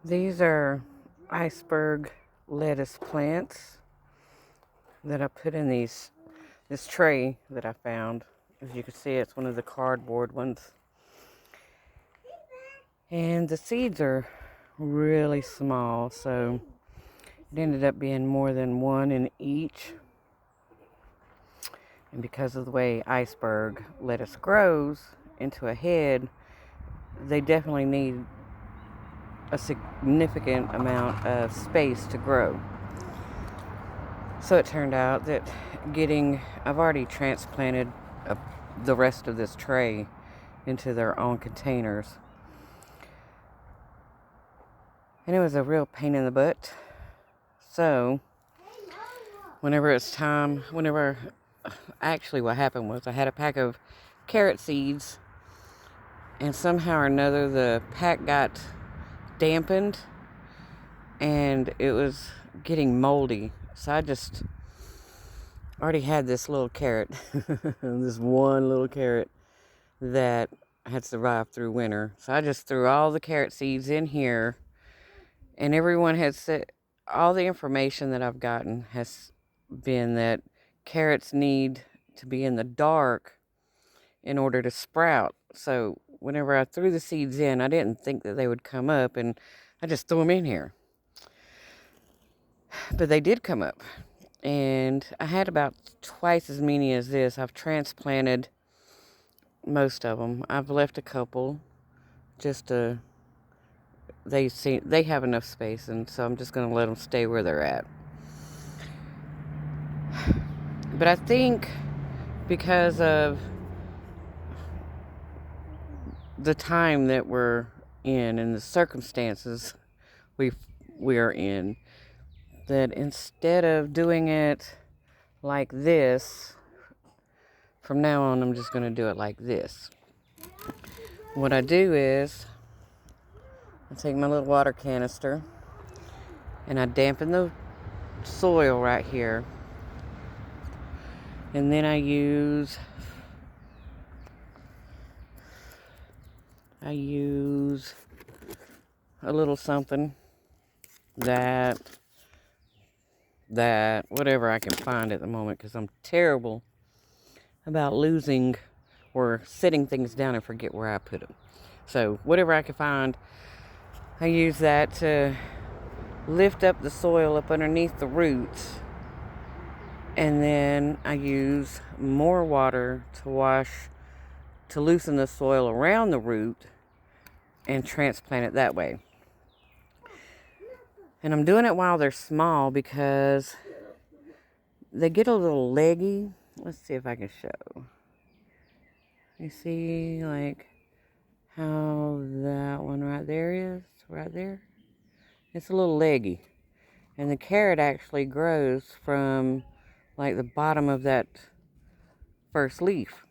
These are iceberg lettuce plants that I put in this tray that I found. As you can see, it's one of the cardboard ones. And the seeds are really small, so it ended up being more than one in each. And because of the way iceberg lettuce grows into a head, they definitely need a significant amount of space to grow. So it turned out that I've already transplanted the rest of this tray into their own containers. And it was a real pain in the butt. So, actually what happened was I had a pack of carrot seeds, and somehow or another the pack got dampened and it was getting moldy. So I just already had this little carrot, this one little carrot that had survived through winter. So I just threw all the carrot seeds in here, and everyone had said, all the information that I've gotten has been that carrots need to be in the dark in order to sprout. So whenever I threw the seeds in, I didn't think that they would come up, and I just threw them in here. But they did come up, and I had about twice as many as this. I've transplanted most of them. I've left a couple just to, they have enough space, and so I'm just going to let them stay where they're at. But I think because of the time that we're in and the circumstances we are in, that instead of doing it like this, from now on I'm just going to do it like this. What I do is I take my little water canister and I dampen the soil right here, and then I use a little something that whatever I can find at the moment, because I'm terrible about losing or setting things down and forget where I put them. So whatever I can find, I use that to lift up the soil up underneath the roots, and then I use more water to loosen the soil around the root and transplant it that way. And I'm doing it while they're small because they get a little leggy. Let's see if I can show. You see, like, how that one right there is? Right there? It's a little leggy. And the carrot actually grows from, like, the bottom of that first leaf.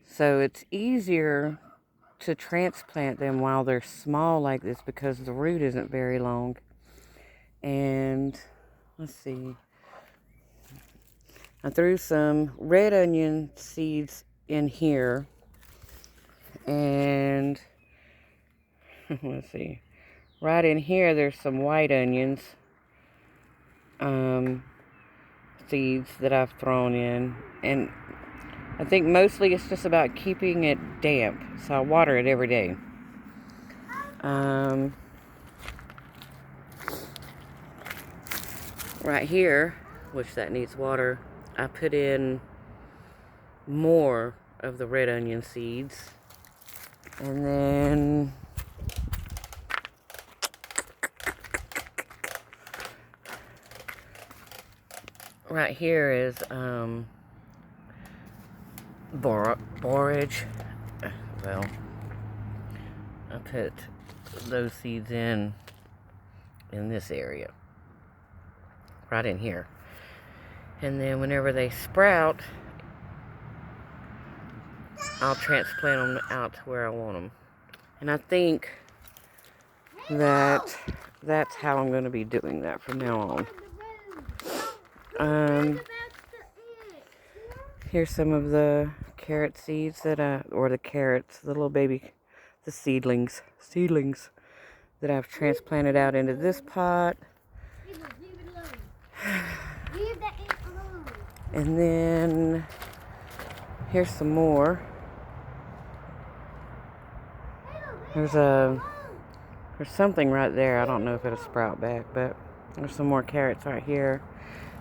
So it's easier to transplant them while they're small like this because the root isn't very long. And let's see, I threw some red onion seeds in here, and let's see, right in here there's some white onions seeds that I've thrown in, and I think mostly it's just about keeping it damp, so I water it every day. Right here, which that needs water, I put in more of the red onion seeds. And then right here is borage. Well, I put those seeds in this area, right in here. And then whenever they sprout, I'll transplant them out to where I want them. And I think that that's how I'm going to be doing that from now on. Here's some of the carrot seeds the little baby the seedlings that I've transplanted out into this pot. And then here's some more. There's something right there. I don't know if it'll sprout back, but there's some more carrots right here.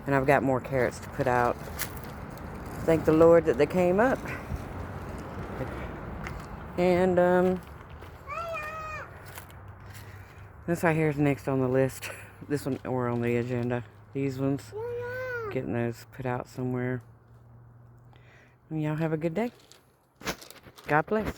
And I've got more carrots to put out. Thank the Lord that they came up. And this right here is next on the list. This one, we're on the agenda. These ones, getting those put out somewhere. And y'all have a good day. God bless.